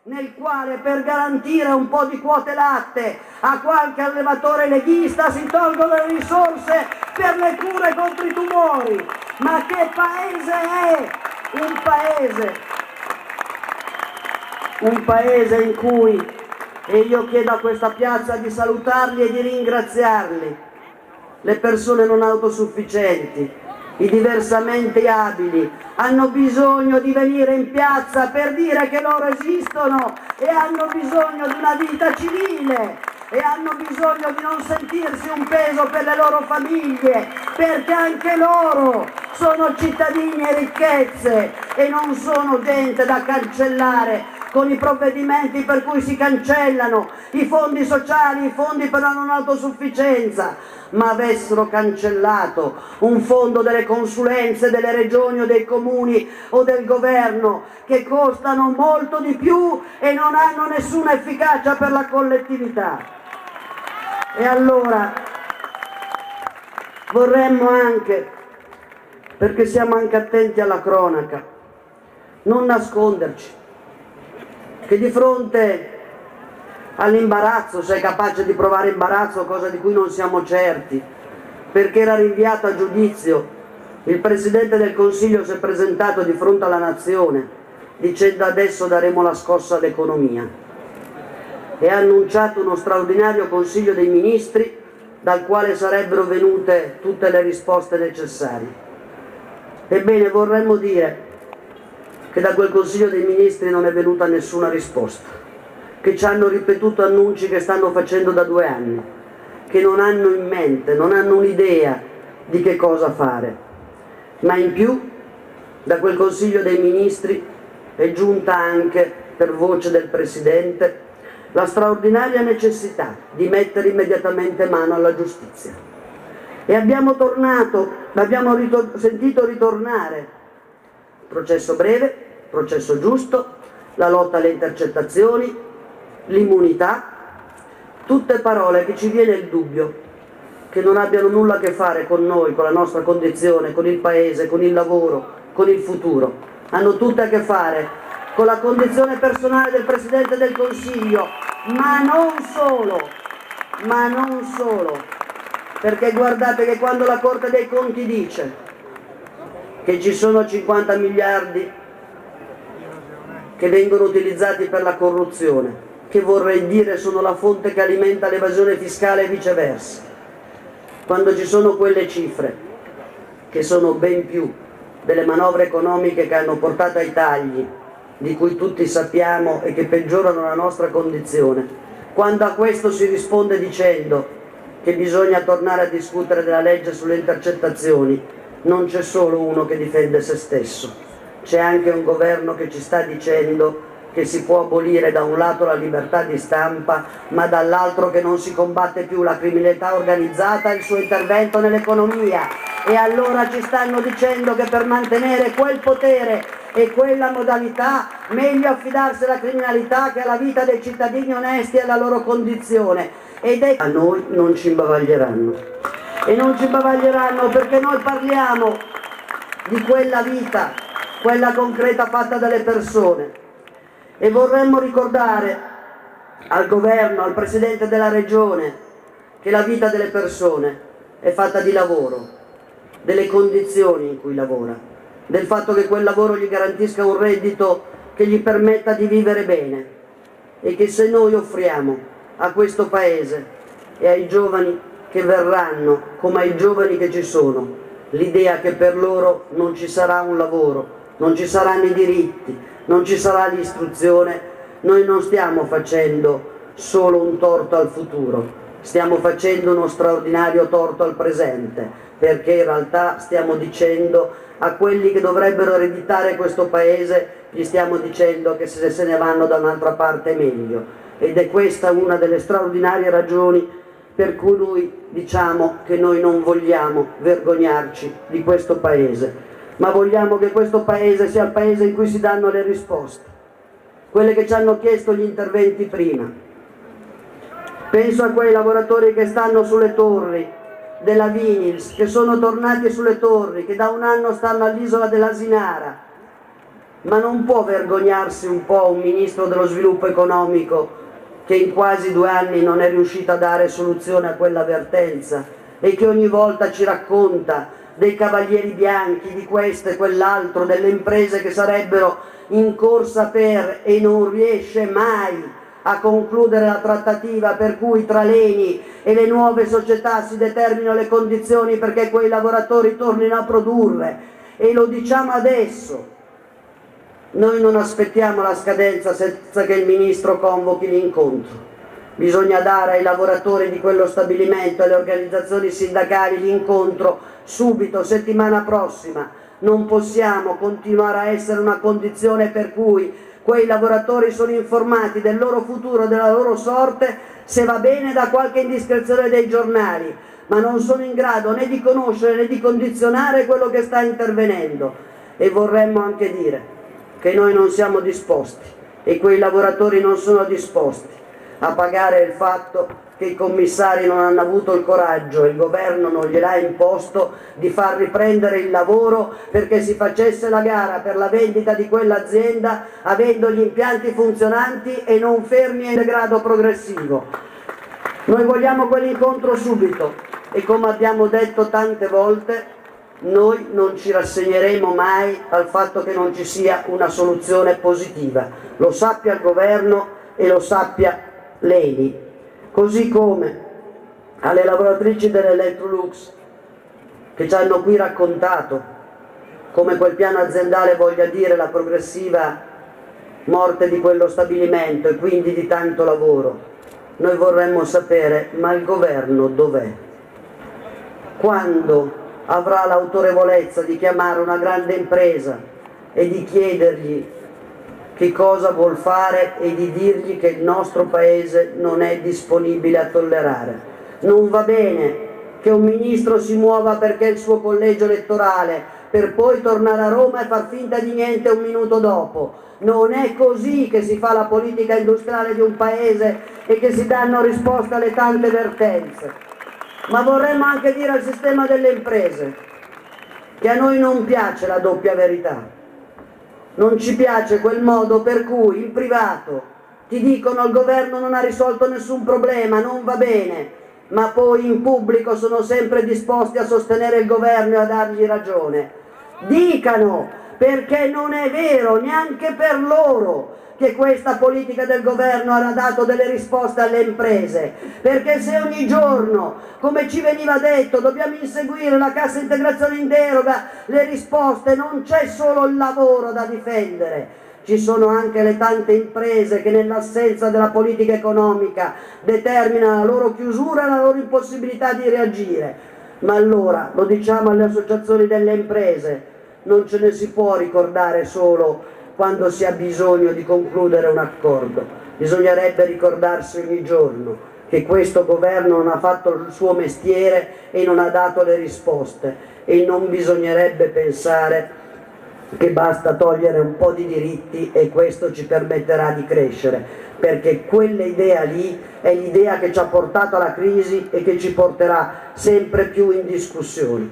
nel quale per garantire un po' di quote latte a qualche allevatore leghista si tolgono le risorse per le cure contro i tumori. Ma che paese è? Un paese in cui, e io chiedo a questa piazza di salutarli e di ringraziarli, le persone non autosufficienti, i diversamente abili, hanno bisogno di venire in piazza per dire che loro esistono e hanno bisogno di una vita civile e hanno bisogno di non sentirsi un peso per le loro famiglie, perché anche loro sono cittadini e ricchezze e non sono gente da cancellare con i provvedimenti per cui si cancellano i fondi sociali, i fondi per la non autosufficienza, ma avessero cancellato un fondo delle consulenze delle regioni o dei comuni o del governo che costano molto di più e non hanno nessuna efficacia per la collettività. E allora vorremmo anche, perché siamo anche attenti alla cronaca, non nasconderci che di fronte all'imbarazzo, se è capace di provare imbarazzo, cosa di cui non siamo certi, perché era rinviato a giudizio, il Presidente del Consiglio si è presentato di fronte alla Nazione dicendo adesso daremo la scossa all'economia e ha annunciato uno straordinario Consiglio dei Ministri dal quale sarebbero venute tutte le risposte necessarie. Ebbene, vorremmo dire che da quel Consiglio dei Ministri non è venuta nessuna risposta, che ci hanno ripetuto annunci che stanno facendo da 2 anni, che non hanno in mente, non hanno un'idea di che cosa fare. Ma in più, da quel Consiglio dei Ministri è giunta anche, per voce del Presidente, la straordinaria necessità di mettere immediatamente mano alla giustizia. E abbiamo sentito ritornare processo breve, processo giusto, la lotta alle intercettazioni, l'immunità, tutte parole che ci viene il dubbio che non abbiano nulla a che fare con noi, con la nostra condizione, con il paese, con il lavoro, con il futuro. Hanno tutte a che fare con la condizione personale del Presidente del Consiglio, ma non solo, perché guardate che quando la Corte dei Conti dice che ci sono 50 miliardi che vengono utilizzati per la corruzione, che vorrei dire sono la fonte che alimenta l'evasione fiscale e viceversa, quando ci sono quelle cifre che sono ben più delle manovre economiche che hanno portato ai tagli, di cui tutti sappiamo e che peggiorano la nostra condizione, quando a questo si risponde dicendo che bisogna tornare a discutere della legge sulle intercettazioni, non c'è solo uno che difende se stesso, c'è anche un governo che ci sta dicendo che si può abolire da un lato la libertà di stampa, ma dall'altro che non si combatte più la criminalità organizzata e il suo intervento nell'economia. E allora ci stanno dicendo che per mantenere quel potere e quella modalità meglio affidarsi alla criminalità che alla vita dei cittadini onesti e alla loro condizione. Ed è a noi non ci imbavaglieranno. E non ci imbavaglieranno perché noi parliamo di quella vita, quella concreta fatta dalle persone. E vorremmo ricordare al governo, al Presidente della Regione, che la vita delle persone è fatta di lavoro, delle condizioni in cui lavora, del fatto che quel lavoro gli garantisca un reddito che gli permetta di vivere bene e che se noi offriamo a questo Paese e ai giovani che verranno, come ai giovani che ci sono, l'idea che per loro non ci sarà un lavoro, non ci saranno i diritti, non ci sarà l'istruzione, noi non stiamo facendo solo un torto al futuro, stiamo facendo uno straordinario torto al presente, perché in realtà stiamo dicendo a quelli che dovrebbero ereditare questo Paese, gli stiamo dicendo che se ne vanno da un'altra parte è meglio. Ed è questa una delle straordinarie ragioni per cui noi diciamo che noi non vogliamo vergognarci di questo Paese, ma vogliamo che questo Paese sia il Paese in cui si danno le risposte, quelle che ci hanno chiesto gli interventi prima. Penso a quei lavoratori che stanno sulle torri della Vinyls, che sono tornati sulle torri, che da 1 anno stanno all'isola dell'Asinara ma non può vergognarsi un po' un ministro dello sviluppo economico che in quasi 2 anni non è riuscito a dare soluzione a quella vertenza e che ogni volta ci racconta dei cavalieri bianchi, di questo e quell'altro, delle imprese che sarebbero in corsa per e non riesce mai a concludere la trattativa per cui tra l'ENI e le nuove società si determinano le condizioni perché quei lavoratori tornino a produrre. E lo diciamo adesso. Noi non aspettiamo la scadenza senza che il Ministro convochi l'incontro. Bisogna dare ai lavoratori di quello stabilimento e alle organizzazioni sindacali l'incontro subito, settimana prossima. Non possiamo continuare a essere una condizione per cui quei lavoratori sono informati del loro futuro, della loro sorte, se va bene da qualche indiscrezione dei giornali, ma non sono in grado né di conoscere né di condizionare quello che sta intervenendo. E vorremmo anche dire che noi non siamo disposti e quei lavoratori non sono disposti a pagare il fatto che i commissari non hanno avuto il coraggio, il governo non gliel'ha imposto, di far riprendere il lavoro perché si facesse la gara per la vendita di quell'azienda avendo gli impianti funzionanti e non fermi in degrado progressivo. Noi vogliamo quell'incontro subito e, come abbiamo detto tante volte, noi non ci rassegneremo mai al fatto che non ci sia una soluzione positiva. Lo sappia il governo e lo sappia l'ENI, così come alle lavoratrici dell'Electrolux che ci hanno qui raccontato come quel piano aziendale voglia dire la progressiva morte di quello stabilimento e quindi di tanto lavoro. Noi vorremmo sapere, ma il governo dov'è? Quando avrà l'autorevolezza di chiamare una grande impresa e di chiedergli che cosa vuol fare e di dirgli che il nostro paese non è disponibile a tollerare. Non va bene che un ministro si muova perché è il suo collegio elettorale, per poi tornare a Roma e far finta di niente un minuto dopo. Non è così che si fa la politica industriale di un paese e che si danno risposte alle tante vertenze. Ma vorremmo anche dire al sistema delle imprese che a noi non piace la doppia verità. Non ci piace quel modo per cui in privato ti dicono il governo non ha risolto nessun problema, non va bene, ma poi in pubblico sono sempre disposti a sostenere il governo e a dargli ragione. Dicano, perché non è vero neanche per loro che questa politica del governo ha dato delle risposte alle imprese, perché se ogni giorno, come ci veniva detto, dobbiamo inseguire la cassa integrazione in deroga, le risposte, non c'è solo il lavoro da difendere, ci sono anche le tante imprese che nell'assenza della politica economica determinano la loro chiusura e la loro impossibilità di reagire. Ma allora, lo diciamo alle associazioni delle imprese, non ce ne si può ricordare solo quando si ha bisogno di concludere un accordo. Bisognerebbe ricordarsi ogni giorno che questo governo non ha fatto il suo mestiere e non ha dato le risposte, e non bisognerebbe pensare che basta togliere un po' di diritti e questo ci permetterà di crescere, perché quell'idea lì è l'idea che ci ha portato alla crisi e che ci porterà sempre più in discussione.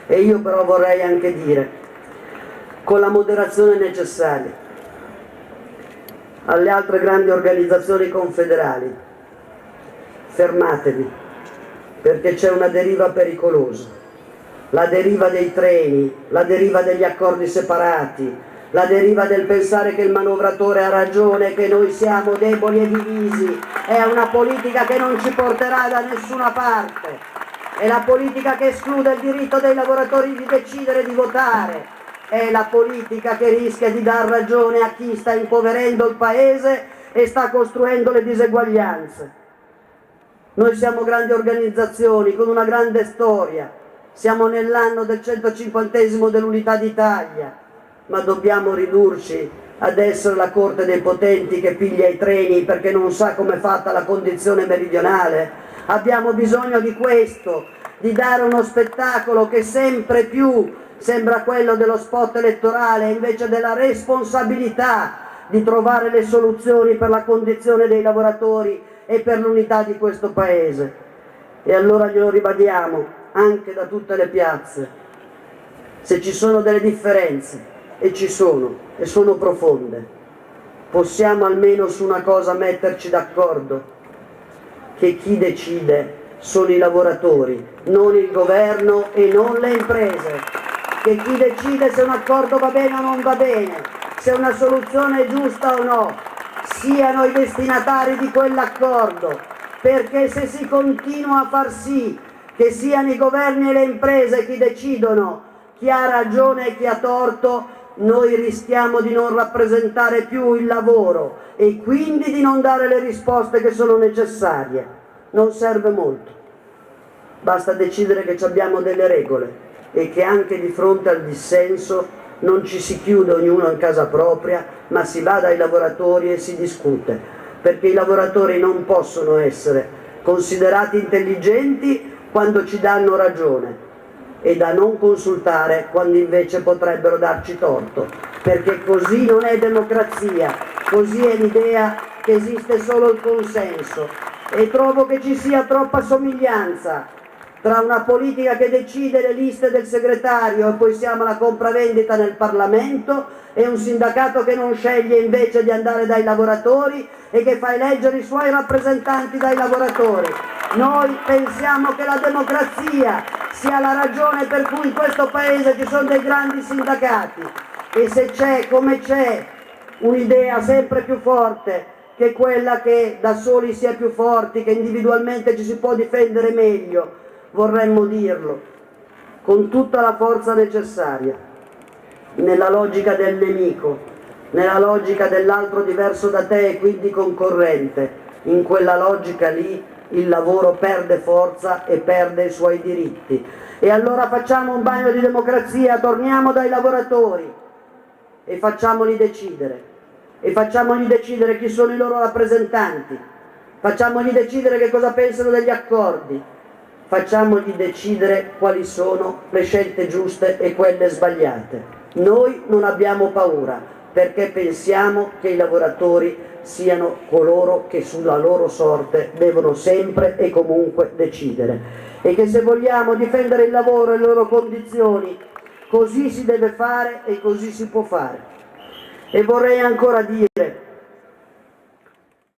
E io però vorrei anche dire, con la moderazione necessaria, alle altre grandi organizzazioni confederali: fermatevi, perché c'è una deriva pericolosa, la deriva dei treni, la deriva degli accordi separati, la deriva del pensare che il manovratore ha ragione, che noi siamo deboli e divisi. È una politica che non ci porterà da nessuna parte, è la politica che esclude il diritto dei lavoratori di decidere, di votare. È la politica che rischia di dar ragione a chi sta impoverendo il paese e sta costruendo le diseguaglianze. Noi siamo grandi organizzazioni con una grande storia, siamo nell'anno del 150° dell'Unità d'Italia, ma dobbiamo ridurci ad essere la corte dei potenti che piglia i treni perché non sa come è fatta la condizione meridionale. Abbiamo bisogno di questo, di dare uno spettacolo che sempre più sembra quello dello spot elettorale, invece della responsabilità di trovare le soluzioni per la condizione dei lavoratori e per l'unità di questo Paese. E allora glielo ribadiamo anche da tutte le piazze: se ci sono delle differenze, e ci sono, e sono profonde. Possiamo almeno su una cosa metterci d'accordo, che chi decide sono i lavoratori, non il governo e non le imprese, che chi decide se un accordo va bene o non va bene, se una soluzione è giusta o no, siano i destinatari di quell'accordo, perché se si continua a far sì che siano i governi e le imprese chi decidono chi ha ragione e chi ha torto, noi rischiamo di non rappresentare più il lavoro e quindi di non dare le risposte che sono necessarie. Non serve molto, basta decidere che abbiamo delle regole e che anche di fronte al dissenso non ci si chiude ognuno in casa propria, ma si va dai lavoratori e si discute, perché i lavoratori non possono essere considerati intelligenti quando ci danno ragione e da non consultare quando invece potrebbero darci torto, perché così non è democrazia, così è l'idea che esiste solo il consenso, e trovo che ci sia troppa somiglianza tra una politica che decide le liste del segretario e poi siamo alla compravendita nel Parlamento e un sindacato che non sceglie invece di andare dai lavoratori e che fa eleggere i suoi rappresentanti dai lavoratori. Noi pensiamo che la democrazia sia la ragione per cui in questo Paese ci sono dei grandi sindacati, e se c'è, come c'è, un'idea sempre più forte che quella che da soli si è più forti, che individualmente ci si può difendere meglio, vorremmo dirlo con tutta la forza necessaria, nella logica del nemico, nella logica dell'altro diverso da te e quindi concorrente. In quella logica lì il lavoro perde forza e perde i suoi diritti. E allora facciamo un bagno di democrazia, torniamo dai lavoratori e facciamoli decidere chi sono i loro rappresentanti, facciamogli decidere che cosa pensano degli accordi, facciamogli decidere quali sono le scelte giuste e quelle sbagliate. Noi non abbiamo paura, perché pensiamo che i lavoratori siano coloro che sulla loro sorte devono sempre e comunque decidere, e che se vogliamo difendere il lavoro e le loro condizioni, così si deve fare e così si può fare. E vorrei ancora dire